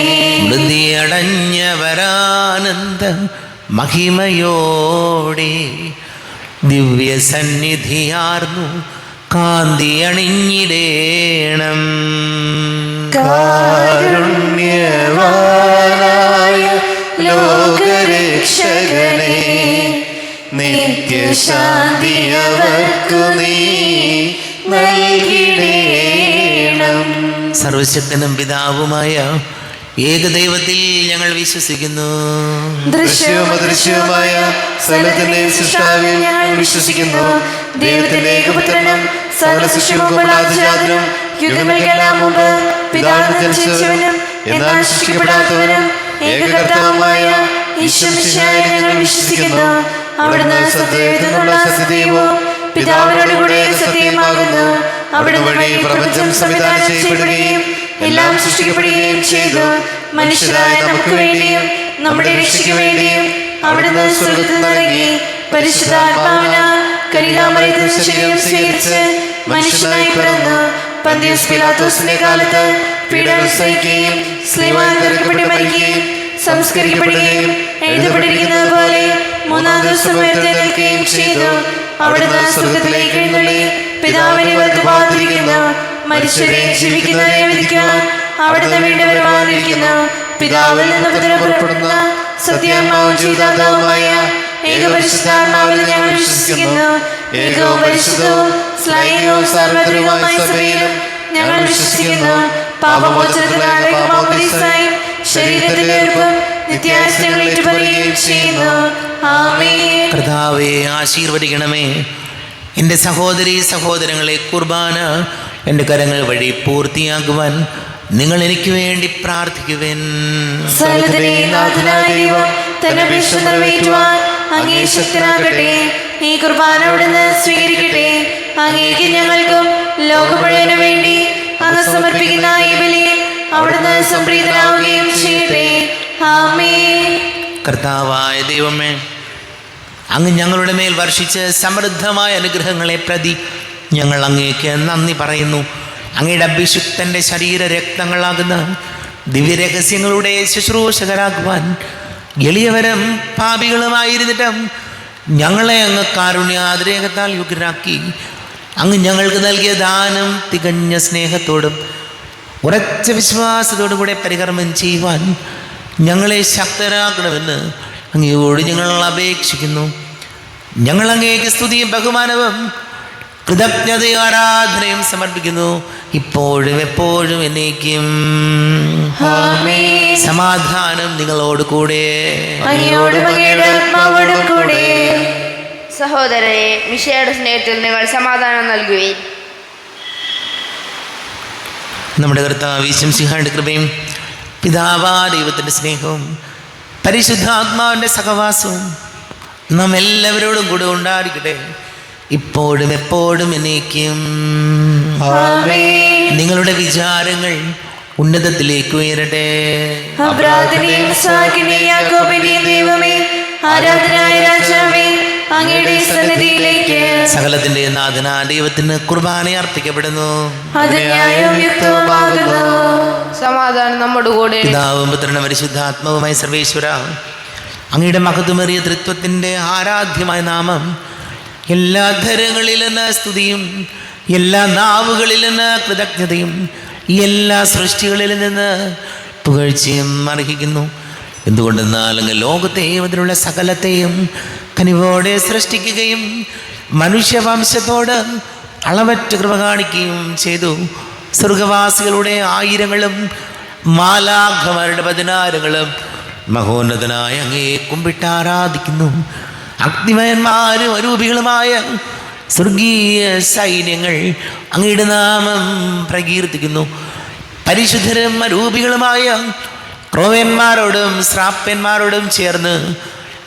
മൃതിയടഞ്ഞവരാനന്ദ മഹിമയോടെ ദിവ്യസന്നിധിയാർന്നു കാന്തി അണിഞ്ഞിടേണം. കാരുണ്യവാനായ ലോകരക്ഷകനെ നിത്യശാന്തി അവർക്കു നീ നൽകിടേണം. സർവശക്തനും പിതാവുമായ ഏകദൈവത്തിൽ ഞങ്ങൾ വിശ്വസിക്കുന്നു. ദൃശ്യവും അദൃശ്യവുമായ സകലത്തിന്റെയും സൃഷ്ടാവിൽ ഞങ്ങൾ വിശ്വസിക്കുന്നു. ദൈവത്തിന്റെ ഏകപുത്രനും സകല സൃഷ്ടികൾക്കും ആദിജാതനും യുഗങ്ങൾക്കെല്ലാം മുമ്പ് പിതാവിൽ ജനിച്ചവനും എന്നാൽ സൃഷ്ടിക്കപ്പെടാത്തവനും ഏകകർത്താവുമായ ഈശ്വരശിഹായെ ഞങ്ങൾ വിശ്വസിക്കുന്നു. അവിടുന്ന് സത്യത്തിനുള്ള സത്യദൈവവും പിതാവിനോട് കൂടെ സത്യമാകുന്നു. അവിടുന്ന് വഴി പ്രപഞ്ചം സംവിധാനം ചെയ്യപ്പെടുകയും എല്ലാം സൃഷ്ടിക്കപ്പെടുകയും ചെയ്തു. മനുഷ്യരായ നമുക്ക് വേണ്ടിയും നമ്മുടെ രക്ഷയ്ക്ക് വേണ്ടിയും അവിടുന്ന് സ്വർഗ്ഗത്തിൽ നിന്നിറങ്ങി പരിശുദ്ധാത്മാവിനാൽ കന്യകാമറിയത്തിൽ ശരീരം സ്വീകരിച്ച് മനുഷ്യനായി പിറന്നു. പന്തിയോസ് പീലാത്തോസിന്റെ കാലത്ത് പീഡകൾ സഹിക്കുകയും സ്ലീവാൻ തറയ്ക്കപ്പെട്ട് മരിക്കുകയും സംസ്കരിക്കപ്പെടുകയും എഴുതപ്പെട്ടിരിക്കുന്നത് പോലെ മൂന്നാം ദിവസം ഉയർത്തെഴുന്നേൽക്കുകയും ചെയ്തു. അവിടുന്ന് സ്വർഗ്ഗത്തിലേക്ക് എഴുന്നള്ളി പിതാവിനെ വലത്തുഭാഗത്തിരിക്കുന്നു. മരിച്ചവരെയും ജീവിക്കുന്നവരെയും വിധിക്കുവാൻ അവിടുന്ന് വീണ്ടും വരുവാനിരിക്കുന്നു. പിതാവിൽ നിന്ന് പുത്രൻ പുറപ്പെടുന്ന സത്യാത്മാവും ജീവിതാത്മാവുമായ ഏകപരിശുദ്ധാത്മാവിൽ ഞങ്ങൾ വിശ്വസിക്കുന്നു. ഏകവും പരിശുദ്ധവും ശ്ലൈകവും സാർവത്രികവുമായ സഭയിലും ഞങ്ങൾ വിശ്വസിക്കുന്നു. പാപമോചനത്തിനായ മാമോദീസായും ശരീരത്തിന്റെ ഉയർപ്പും നിത്യായുസ്സും ഏറ്റുപറയുകയും ചെയ്യുന്നു. ആമേൻ. കർത്താവേ, ആശീർവദിക്കണമേ. എൻ്റെ സഹോദരീ സഹോദരങ്ങളെ, കുർബാന എൻ്റെ കരങ്ങൾ വഴി പൂർത്തിയാക്കുവാൻ നിങ്ങൾ എനിക്ക് വേണ്ടി പ്രാർത്ഥിക്കുവിൻ. സകലത്തിന്റെയും നാഥനായ ദൈവം തന്റെ അപേക്ഷ നിറവേറ്റുവാൻ അങ്ങേ ശക്തനാകട്ടെ. ഈ കുർബാന അവിടുന്ന് സ്വീകരിക്കട്ടെ. അങ്ങേക്ക് ഞങ്ങൾക്കും ലോകം മുഴുവനും വേണ്ടി അങ്ങ് സമർപ്പിക്കുന്ന ഈ ബലിയിൽ അവിടുന്ന് സംപ്രീതനാവുകയും ചെയ്യട്ടെ. ആമേൻ. കർത്താവായ ദൈവമേ, അങ്ങ് ഞങ്ങളുടെ മേൽ വർഷിച്ച് സമൃദ്ധമായ അനുഗ്രഹങ്ങളെ പ്രതി ഞങ്ങൾ അങ്ങേക്ക് നന്ദി പറയുന്നു. അങ്ങയുടെ അഭിഷിക്തൻ്റെ ശരീര രക്തങ്ങളാകുന്ന ദിവ്യരഹസ്യങ്ങളുടെ ശുശ്രൂഷകരാകുവാൻ എളിയവരും പാപികളുമായിരുന്നിട്ടും ഞങ്ങളെ അങ്ങ് കാരുണ്യാതിരേകത്താൽ യോഗ്യരാക്കി. അങ്ങ് ഞങ്ങൾക്ക് നൽകിയ ദാനം തികഞ്ഞ സ്നേഹത്തോടും ഉറച്ച വിശ്വാസത്തോടും കൂടെ പരികർമ്മം ചെയ്യുവാൻ ഞങ്ങളെ ശക്തരാക്കണമെന്ന് അങ്ങയോട് ഞങ്ങൾ അപേക്ഷിക്കുന്നു. ഞങ്ങൾ അങ്ങേക്ക് സ്തുതിയും ബഹുമാനവും കൃതജ്ഞതയും ആരാധനയും സമർപ്പിക്കുന്നു, ഇപ്പോഴും എപ്പോഴും എന്നേക്കും. ആമേൻ. സമാധാനം നിങ്ങളോട് കൂടെ. അങ്ങയോടും അങ്ങയുടെ ആത്മാവോടും കൂടെ. സഹോദരരെ, മിശിഹായുടെ സ്നേഹത്തിൽ നിങ്ങൾ സമാധാനം നൽകുകയും നമ്മുടെ കർത്താവ് ഈശോമിശിഹായുടെ കൃപയും പിതാവാ ദൈവത്തിൻ്റെ സ്നേഹവും പരിശുദ്ധാത്മാവിൻ്റെ സഹവാസവും നാം എല്ലാവരോടും കൂടെ ഉണ്ടായിരിക്കട്ടെ, ഇപ്പോഴും എപ്പോഴും എന്നേക്കും. ആമേൻ. നിങ്ങളുടെ വിചാരങ്ങൾ ഉന്നതത്തിലേക്ക് ഉയരട്ടെ. അബ്രാഹത്തിനെയും ഇസ്ഹാക്കിനെയും യാക്കോബിനെയും ദൈവമേ, ആരാധനായ രാജാവേ, അങ്ങയുടെ സന്നിധിയിലേക്ക് സകലത്തിന്റെ നാഥനാ ദൈവത്തിന് കുർബാന അർപ്പിക്കപ്പെടുന്നു. അത് ന്യായവും യുക്തവുമാകുന്നു. സമാധാനം നമ്മുടെ കൂടെ. പിതാവും പുത്രനും പരിശുദ്ധാത്മാവുമായ സർവേശ്വര, അങ്ങയുടെ മഹത്വമേറിയ തൃത്വത്തിൻ്റെ ആരാധ്യമായ നാമം എല്ലാ ധരങ്ങളിൽ നിന്ന് സ്തുതിയും എല്ലാ നാവുകളിൽ നിന്ന് കൃതജ്ഞതയും എല്ലാ സൃഷ്ടികളിൽ നിന്ന് പുകഴ്ചയും അർഹിക്കുന്നു. എന്തുകൊണ്ടെന്നാൽ അങ്ങ് ലോകത്തെയും അതിലുള്ള സകലത്തെയും കനിവോടെ സൃഷ്ടിക്കുകയും മനുഷ്യവംശത്തോട് അളവറ്റ കൃപ കാണിക്കുകയും ചെയ്തു. സ്വർഗവാസികളുടെ ആയിരങ്ങളും മാലാഖമാരുടെ പതിനായിരങ്ങളും മഹോന്നതനായ അങ്ങയെ കുമ്പിട്ട് ആരാധിക്കുന്നു. അഗ്നിമയന്മാരും അരൂപികളുമായ സ്വർഗീയ സൈന്യങ്ങൾ അങ്ങയുടെ നാമം പ്രകീർത്തിക്കുന്നു. പരിശുദ്ധരും അരൂപികളുമായ ക്രോവന്മാരോടും ശ്രാപ്പന്മാരോടും ചേർന്ന്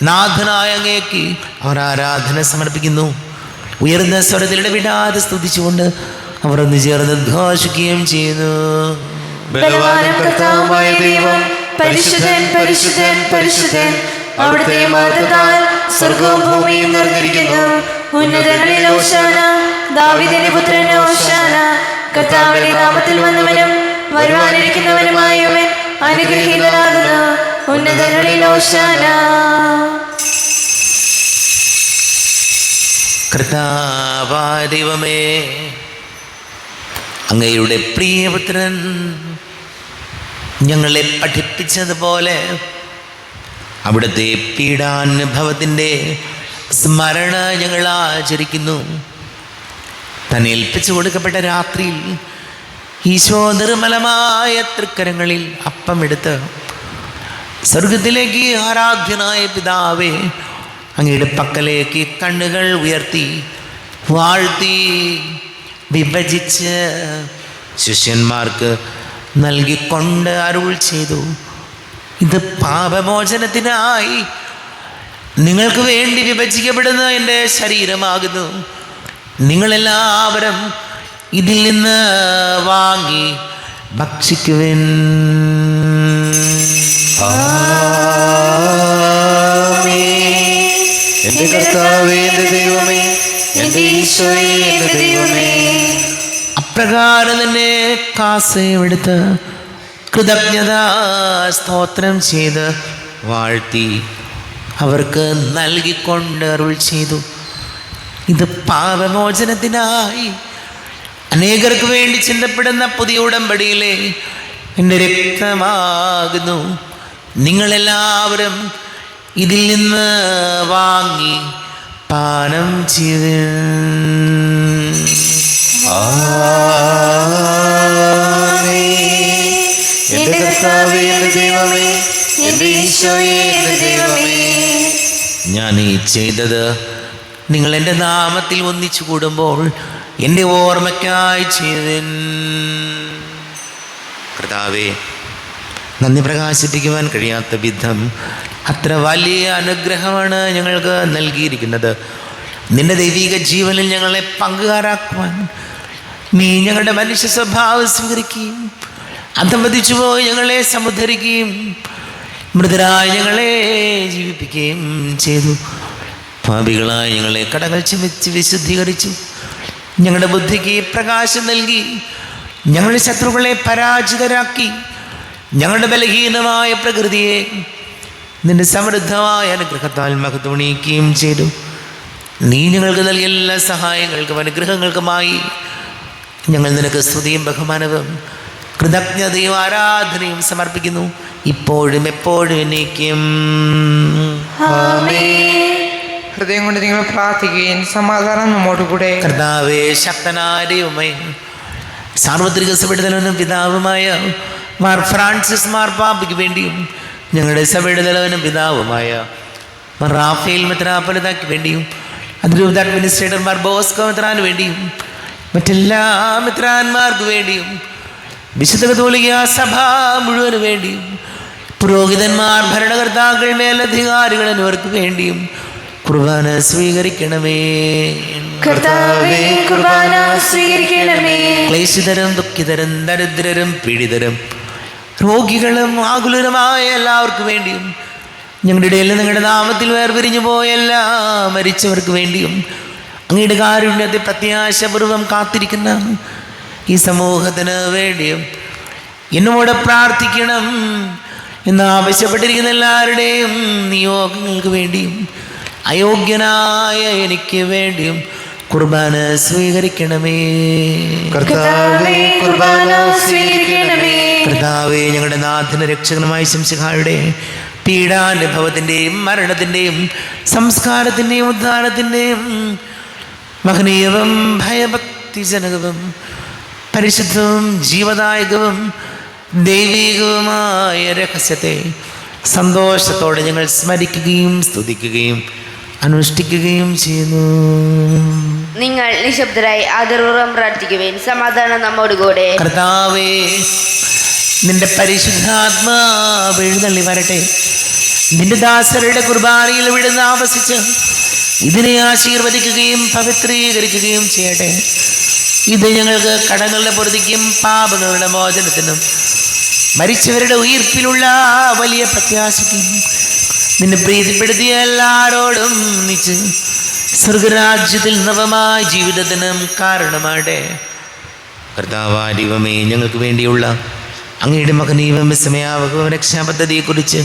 നാഥനായ അങ്ങേക്ക് അവർ ആരാധന സമർപ്പിക്കുന്നു. ഉയർന്ന സ്വരത്തിൽ ഇടവിടാതെ സ്തുതിച്ചുകൊണ്ട് അവർ ഒന്ന് ചേർന്ന് ഘോഷിക്കുകയും ചെയ്യുന്നു. ബലവാനും കർത്താവുമായ ദൈവം, പരിശുദ്ധൻ പരിശുദ്ധൻ പരിശുദ്ധൻ, അവിടുത്തെ മഹത്വത്താൽ സ്വർഗവും ഭൂമിയും നിറഞ്ഞിരിക്കുന്നു. ഉന്നതങ്ങളിൽ ഓശാന, ദാവീദിന്റെ പുത്രൻ ഓശാന. കർത്താവിന്റെ നാമത്തിൽ വന്നവനും വരുവാനിരിക്കുന്നവനുമായവൻ അനുഗ്രഹീതനാകുന്നു. ഉന്നതങ്ങളിൽ ഓശാന. കർത്താവായ ദൈവമേ, അങ്ങയുടെ പ്രിയപുത്രൻ ഞങ്ങളെ പഠിപ്പിച്ചതുപോലെ അവിടുത്തെ പീഡാനുഭവത്തിൻ്റെ സ്മരണ ഞങ്ങൾ ആചരിക്കുന്നു. തന്നെ ഏൽപ്പിച്ചു കൊടുക്കപ്പെട്ട രാത്രിയിൽ ഈശോ നിർമ്മലമായ തൃക്കരങ്ങളിൽ അപ്പമെടുത്ത് സ്വർഗത്തിലേക്ക് ആരാധ്യനായ പിതാവേ അങ്ങയുടെ പക്കലേക്ക് കണ്ണുകൾ ഉയർത്തി വാഴ്ത്തി വിഭജിച്ച് ശിഷ്യന്മാർക്ക് നൽകിക്കൊണ്ട് അരുൾ ചെയ്തു, ഇത് പാപമോചനത്തിനായി നിങ്ങൾക്ക് വേണ്ടി വിഭജിക്കപ്പെടുന്ന എൻ്റെ ശരീരമാകുന്നു. നിങ്ങളെല്ലാവരും ഇതിൽ നിന്ന് വാങ്ങി ഭക്ഷിക്കുവിൻ. എന്റെ കർത്താവേ, എന്റെ ദൈവമേ, എന്റെ ഈശോയേ, എന്റെ ദൈവമേ. അപ്രകാരം തന്നെ കാസയെടുത്ത് കൃതജ്ഞതാ സ്തോത്രം ചെയ്ത് വാഴ്ത്തി അവർക്ക് നൽകിക്കൊണ്ട് അരുൾ ചെയ്തു, ഇത് പാപമോചനത്തിനായി അനേകർക്ക് വേണ്ടി ചിന്തപ്പെടുന്ന പുതിയ ഉടമ്പടിയിലെ എൻ്റെ രക്തമാകുന്നു. നിങ്ങളെല്ലാവരും ഇതിൽ നിന്ന് വാങ്ങി പാനം ചെയ്ത്. എന്റെ കർത്താവേ, എന്റെ ദൈവമേ, എന്റെ ഈശോയേ, എന്റെ ദൈവമേ. ഞാൻ ഈ ചെയ്തത് നിങ്ങൾ എൻ്റെ നാമത്തിൽ ഒന്നിച്ചു കൂടുമ്പോൾ എൻ്റെ ഓർമ്മയ്ക്കായി ചെയ്തൻ. കർത്താവേ, നന്ദി പ്രകാശിപ്പിക്കുവാൻ കഴിയാത്ത വിധം അത്ര വലിയ അനുഗ്രഹമാണ് ഞങ്ങൾക്ക് നൽകിയിരിക്കുന്നത്. നിന്റെ ദൈവിക ജീവനിൽ ഞങ്ങളെ പങ്കുകാരാക്കുവാൻ നീ ഞങ്ങളുടെ മനുഷ്യ സ്വഭാവം സ്വീകരിക്കുകയും അധംപതിച്ചു പോയി ഞങ്ങളെ സമുദ്ധരിക്കുകയും മൃതരായ ഞങ്ങളെ ജീവിപ്പിക്കുകയും ചെയ്തു. പാപികളായ ഞങ്ങളെ കടങ്ങൾ ചുമച്ച് വിശുദ്ധീകരിച്ചു. ഞങ്ങളുടെ ബുദ്ധിക്ക് പ്രകാശം നൽകി. ഞങ്ങളുടെ ശത്രുക്കളെ പരാജിതരാക്കി. ഞങ്ങളുടെ ബലഹീനമായ പ്രകൃതിയെ നിന്റെ സമൃദ്ധമായ അനുഗ്രഹത്താൽ മഹത്വണിയിക്കുകയും ചെയ്തു. നീ ഞങ്ങൾക്ക് നൽകിയ എല്ലാ സഹായങ്ങൾക്കും അനുഗ്രഹങ്ങൾക്കുമായി ഞങ്ങൾ നിനക്ക് സ്തുതിയും ബഹുമാനവും കൃതജ്ഞതയും ആരാധനയും സമർപ്പിക്കുന്നു, ഇപ്പോഴും എപ്പോഴും എന്നേക്കും. ഹൃദയം കൊണ്ട് നിങ്ങൾ പ്രാർത്ഥിക്കുകയും സമാധാനം നമ്മോട് കൂടെ. കർത്താവേ, ശക്തനായ ദൈവമേ, സാർവത്രിക സഭയുടെ പിതാവുമായ മാർ ഫ്രാൻസിസ് മാർപ്പാപ്പയ്ക്ക് വേണ്ടിയും ഞങ്ങളുടെ സഭയുടെ തലവനും പിതാവുമായ മാർ റാഫേൽ മെത്രാപ്പൊലീത്തായ്ക്ക് വേണ്ടിയും അതിരൂപത അഡ്മിനിസ്ട്രേറ്റർ മാർ ബോസ്കോ മെത്രാന് വേണ്ടിയും മറ്റെല്ലാ മെത്രാന്മാർക്ക് വേണ്ടിയും വിശുദ്ധ കത്തോലിക്ക സഭ മുഴുവന് വേണ്ടിയും പുരോഹിതന്മാർ, ഭരണകർത്താക്കൾ, മേലധികാരികൾ എന്നിവർക്ക് വേണ്ടിയും കുർബാന സ്വീകരിക്കണമേ. കർത്താവേ, കുർബാന സ്വീകരിക്കണമേ. ക്ലേശിതരും ദുഃഖിതരും ദരിദ്രരും പീഡിതരും രോഗികളും ആകുലരുമായ എല്ലാവർക്കും വേണ്ടിയും ഞങ്ങളുടെ ഇടയിൽ നിങ്ങളുടെ നാമത്തിൽ വേർപിരിഞ്ഞു പോയ എല്ലാ മരിച്ചവർക്ക് വേണ്ടിയും അങ്ങയുടെ കാരുണ്യത്തെ പ്രത്യാശപൂർവം കാത്തിരിക്കുന്ന ഈ സമൂഹത്തിന് വേണ്ടിയും എന്നോട് പ്രാർത്ഥിക്കണം എന്നാവശ്യപ്പെട്ടിരിക്കുന്ന എല്ലാവരുടെയും നിയോഗങ്ങൾക്ക് വേണ്ടിയും അയോഗ്യനായ എനിക്ക് വേണ്ടിയും കുർബാന സ്വീകരിക്കണമേ. കർത്താവേ, കുർബാന സ്വീകരിക്കണമേ. കർത്താവേ, ഞങ്ങളുടെ നാഥന രക്ഷകനുമായ ശംസിഹായുടെ പീഡാനുഭവത്തിൻ്റെയും മരണത്തിൻ്റെയും സംസ്കാരത്തിൻ്റെയും ഉദ്ധാരത്തിൻ്റെയും മഹനീയവും ഭയഭക്തിജനകവും പരിശുദ്ധവും ജീവദായകവും ദൈവികവുമായ രഹസ്യത്തെ സന്തോഷത്തോടെ ഞങ്ങൾ സ്മരിക്കുകയും സ്തുതിക്കുകയും അനുഷ്ഠിക്കുകയും ചെയ്യുന്നു. നിങ്ങൾ നിശബ്ദരായി ആദരപൂർവ്വം പ്രാർത്ഥിക്കുവേൻ. സമാധാനം നമ്മോടുകൂടെ. കർത്താവേ, നിന്റെ പരിശുദ്ധാത്മാവ് എഴുന്നള്ളി വരട്ടെ. നിന്റെ ദാസരുടെ കുർബാനയിൽ വിടുന്ന് ആവസിച്ച് ഇതിനെ ആശീർവദിക്കുകയും പവിത്രീകരിക്കുകയും ചെയ്യട്ടെ. ഇത് ഞങ്ങൾക്ക് കടങ്ങളുടെ പൊറുതിക്കും പാപങ്ങളുടെ മോചനത്തിനും മരിച്ചവരുടെ ഉയിർപ്പിലുള്ള വലിയ പ്രത്യാശയ്ക്കും നിന്നെ പ്രീതിപ്പെടുത്തിയ എല്ലാവരോടും ഒന്നിച്ച് സ്വർഗരാജ്യത്തിൽ നവമായ ജീവിതത്തിനും കാരണമാട്ടെ. കർത്താവായ ദൈവമേ, ഞങ്ങൾക്ക് വേണ്ടിയുള്ള അങ്ങയുടെ മഹനീയവും വിസ്മയാവകവും രക്ഷാപദ്ധതിയെക്കുറിച്ച്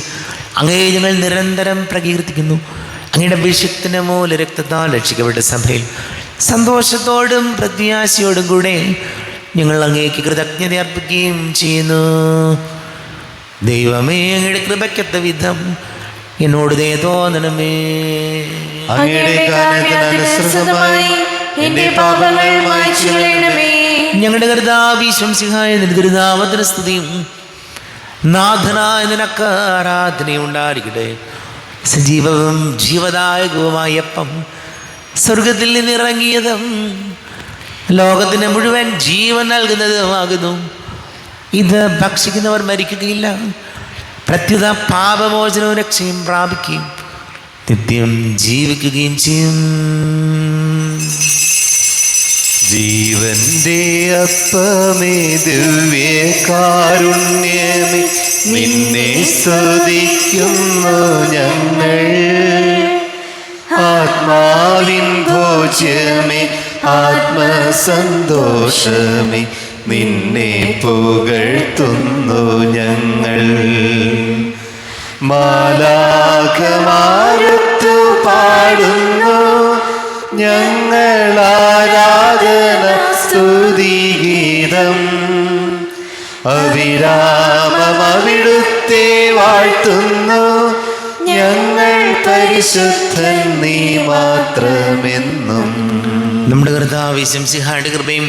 അങ്ങയെ ഞങ്ങൾ നിരന്തരം പ്രകീർത്തിക്കുന്നു. അങ്ങയുടെ അഭിഷിക്തന്റെ മൂല രക്തത്താൽ രക്ഷിക്കപ്പെട്ട സഭയിൽ സന്തോഷത്തോടും പ്രത്യാശയോടും കൂടെ ഞങ്ങൾ അങ്ങേക്ക് കൃതജ്ഞത അർപ്പിക്കുകയും ചെയ്യുന്നു. ദൈവമേ, അങ്ങയുടെ കൃപയ്ക്കൊത്ത വിധം എന്നോട് ദയ തോന്നണമേ. അങ്ങയുടെ കാരുണ്യത്തിനനുസൃതമായി എന്റെ പാപങ്ങൾ മായ്ച്ചു കളയണമേ. ഞങ്ങളുടെ കർത്താവേ, ശംസിഹായ തിരുനാമത്തിന് സ്തുതിയും നാഥനായ നിനക്ക് ആരാധനയും ഉണ്ടായിരിക്കട്ടെ. സജീവവും ജീവദായകവുമായ അപ്പം സ്വർഗത്തിൽ നിന്നിറങ്ങിയതും ലോകത്തിന് മുഴുവൻ ജീവൻ നൽകുന്നതുമാകുന്നു. ഇത് ഭക്ഷിക്കുന്നവർ മരിക്കുകയില്ല, പ്രത്യുത പാപമോചനവും രക്ഷയും പ്രാപിക്കുകയും നിത്യം ജീവിക്കുകയും ചെയ്യും. ജീവന്റെ അപ്പമേ, ദിവ്യകാരുണ്യമേ, നിന്നെ സ്തുതിക്കുന്നു ഞങ്ങൾ. ആത്മാവിൻ ഭോജ്യമേ, ആത്മസന്തോഷമേ, നിന്നെ പുകഴ്ത്തുന്നു ഞങ്ങൾ. മാലാഖമാരുത്തു പാടുന്നു ഞങ്ങൾ ആരാധന സ്തുതിഗീതം. അവിരാമം അവിടുത്തെ വാഴ്ത്തുന്നു ഞങ്ങൾ. പരിശുദ്ധൻ നീ മാത്രമെന്നും. നമ്മുടെ കർത്താവേ, ശംസിഹായുടെ കൃപയും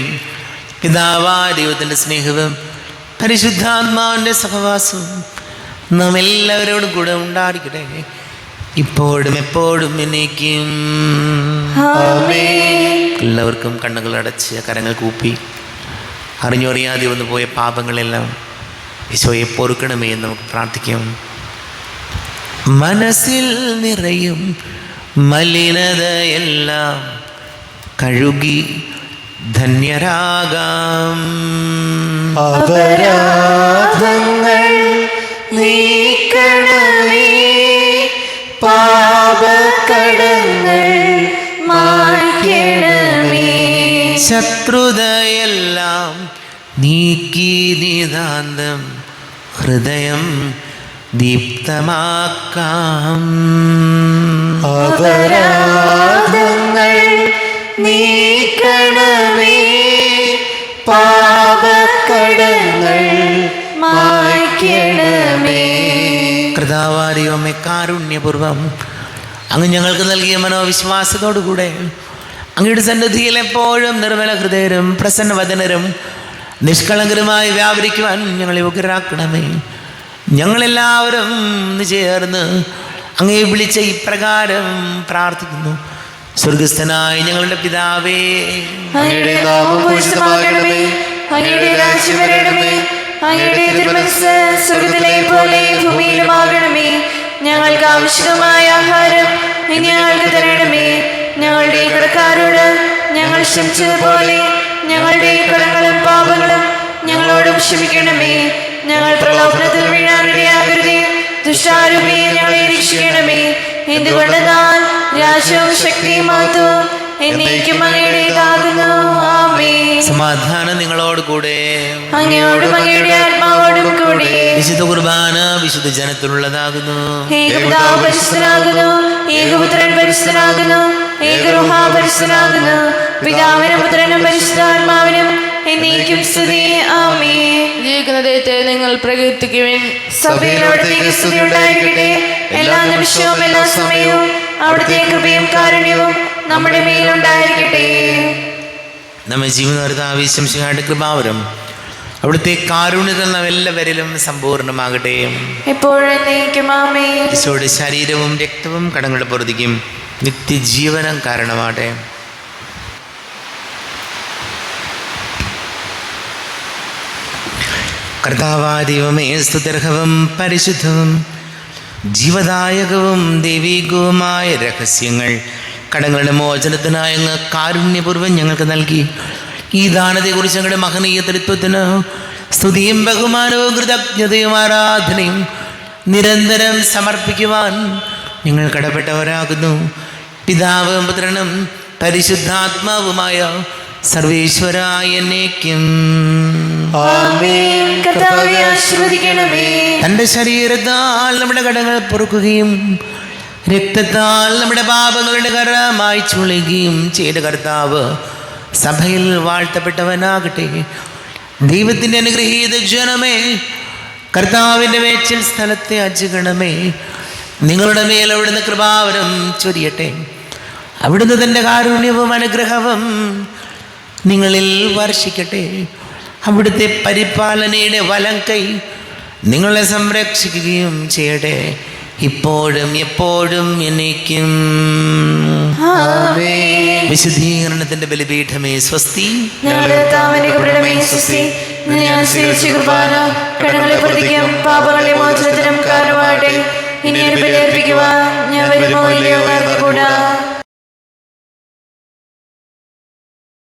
പിതാവായ ദൈവത്തിൻ്റെ സ്നേഹവും പരിശുദ്ധാത്മാവിൻ്റെ സഹവാസവും നാം എല്ലാവരോടും കൂടെ ഉണ്ടായിരിക്കട്ടെ, ഇപ്പോഴും എപ്പോഴും എന്നേക്കും. എല്ലാവർക്കും കണ്ണുകൾ അടച്ച് കരങ്ങൾ കൂപ്പി അറിഞ്ഞറിയാതെ വന്നു പോയ പാപങ്ങളെല്ലാം ഈശോയെ പൊറുക്കണമേ എന്ന് നമുക്ക് പ്രാർത്ഥിക്കാം. മനസ്സിൽ നിറയും മലിനതയെല്ലാം കഴുകി ധന്യരാകാം. അപരാധങ്ങൾ നീക്കണമേ, പാപക്കടങ്ങൾ മായ്ക്കണമേ. ശത്രുതയെല്ലാം നീക്കി നിതാന്തം ഹൃദയം ദീപ്തമാക്കാം. അപരാധങ്ങൾ നീക്കണമേ, പാപക്കടങ്ങൾ മായ്ക്കണമേ. കർത്താവാരിയോമേ, കാരുണ്യപൂർവം അങ്ങ് ഞങ്ങൾക്ക് നൽകിയ മനോവിശ്വാസത്തോടുകൂടെ അങ്ങയുടെ സന്നിധിയിൽ എപ്പോഴും നിർമ്മല ഹൃദയരും പ്രസന്നവദനരും നിഷ്കളങ്കരുമായി വ്യാപരിക്കുവാൻ ഞങ്ങളെ യോഗ്യരാക്കണമേ. ഞങ്ങളെല്ലാവരും ഒന്ന് ചേർന്ന് അങ്ങേ വിളിച്ച ഇപ്രകാരം പ്രാർത്ഥിക്കുന്നു. സ്വർഗസ്ഥനായ ഞങ്ങളുടെ പിതാവേ, അങ്ങയുടെ നാമം പൂജിതമാകണമേ, അങ്ങയുടെ രാജ്യം വരണമേ, അങ്ങയുടെ തിരുമനസ്സ് സ്വർഗ്ഗത്തിലെ പോലെ ഭൂമിയിലുമാകണമേ. ഞങ്ങൾക്ക് ആവശ്യമായ ആഹാരം ഇനി ഞങ്ങൾക്ക് തരണമേ. ഞങ്ങളുടെ കടക്കാരോട് ഞങ്ങൾ ക്ഷമിച്ചതുപോലെ ഞങ്ങളുടെ കടങ്ങളും പാപങ്ങളും ഞങ്ങളോടും ക്ഷമിക്കണമേ. ഞങ്ങൾ പ്രലോഭനത്തിൽ വീഴാനിടയാകരുതേ, ദുഷ്ടാരൂപിയെ ഞങ്ങളെ രക്ഷിക്കണമേ. എന്തുകൊണ്ടെന്നാൽ രാജ്യവും ശക്തിയും മഹത്വവും എന്നേക്കും അങ്ങയുടേതാകുന്നു. ആമേൻ. സമാധാനം നിങ്ങളോട് കൂടെ. അങ്ങയോടും അങ്ങയുടെ ആത്മാവോടും കൂടെ. വിശുദ്ധ കുർബാന വിശുദ്ധ ജനത്തിലുള്ളതാകുന്നു. ഏകപിതാവ് പരിശുദ്ധനാകുന്നു, ഏകപുത്രൻ പരിശുദ്ധനാകുന്നു, ഏകരൂഹ പരിശുദ്ധനാകുന്നു. പിതാവിനും പുത്രനും പരിശുദ്ധാത്മാവിനും എന്നേക്കും സ്തുതി. ആമേൻ. ജീവിക്കുന്ന ദൈവത്തെ നിങ്ങൾ പ്രകീർത്തിക്കുവിൻ. സഭയിൽ അവിടുത്തേക്ക് സ്തുതി ഉണ്ടായിരിക്കട്ടെ. എല്ലാ നിമിഷവും എല്ലാ സമയവും അവിടുത്തെ കൃപയും കാരുണ്യവും നമ്മുടെ മേലുണ്ടായിരിക്കട്ടെ. നമ്മെ ജീവനർത്താവിശംസിക്കാണ്ട് കൃപാവരം അവിടുത്തെ കാരുണ്യത്തിൽ നാം എല്ലാവരിലും സമ്പൂർണ്ണമാകട്ടെ. എപ്പോഴും എന്നേക്കും ആമേൻ. ഈശോയുടെ ശരീരവും രക്തവും കടങ്ങളുടെ പൊറുതിക്കും നിത്യജീവനം കാരണമാട്ടെ. കർത്താവാദിവമേ, സ്തുത്യർഹവും പരിശുദ്ധവും ജീവദായകവും ദൈവികവുമായ രഹസ്യങ്ങൾ കടങ്ങളുടെ മോചനത്തിനായി അങ്ങ് കാരുണ്യപൂർവ്വം ഞങ്ങൾക്ക് നൽകി. ഈ ദാനത്തെക്കുറിച്ച് ഞങ്ങളുടെ മഹനീയ തൃത്വത്തിന് സ്തുതിയും ബഹുമാനവും കൃതജ്ഞതയും ആരാധനയും നിരന്തരം സമർപ്പിക്കുവാൻ ഞങ്ങൾ കടപ്പെട്ടവരാകുന്നു. പിതാവും പുത്രനും പരിശുദ്ധാത്മാവുമായ സർവേശ്വരായ എന്നേക്കും ആമേൻ. കർത്താവേ, ആശീർവദിക്കണമേ. തൻ്റെ ശരീരത്താൽ നമ്മുടെ കടങ്ങൾ പൊറുക്കുകയും രക്തത്താൽ നമ്മുടെ പാപങ്ങളുടെ കറ മായ്ച്ചുളയുകയും ചെയ്ത കർത്താവ് സഭയിൽ വാഴ്ത്തപ്പെട്ടവനാകട്ടെ. ദൈവത്തിൻ്റെ അനുഗ്രഹീത ജനമേ, കർത്താവിൻ്റെ മേച്ചിൽ സ്ഥലത്തെ അജുഗണമേ, നിങ്ങളുടെ മേൽ അവിടുന്ന് കൃപാവരം ചൊരിയട്ടെ. അവിടുന്ന് തൻ്റെ കാരുണ്യവും അനുഗ്രഹവും നിങ്ങളിൽ വർഷിക്കട്ടെ. അവിടുത്തെ പരിപാലനയുടെ വലം കൈ നിങ്ങളെ സംരക്ഷിക്കുകയും ചെയ്യട്ടെ, ഇപ്പോഴും എപ്പോഴും എന്നേക്കും. ആമേൻ. വിശുദ്ധീകരണത്തിന്റെ ബലിപീഠമേ സ്വസ്തി. ഞങ്ങളുടെ കർത്താവിന്റെ കൃപയുടമേ സ്വസ്തി. ഇന്ന് ഞാൻ സ്വീകരിച്ച കുർബാന കടങ്ങളെ പ്രതിക്കും പാപങ്ങളെ മോചനത്തിനും കാരണമാകട്ടെ. ഇനി ഒരു ബലി അർപ്പിക്കുവാൻ ഞാൻ വരുമോ ഇല്ലയോ എന്നറിഞ്ഞുകൂടാ.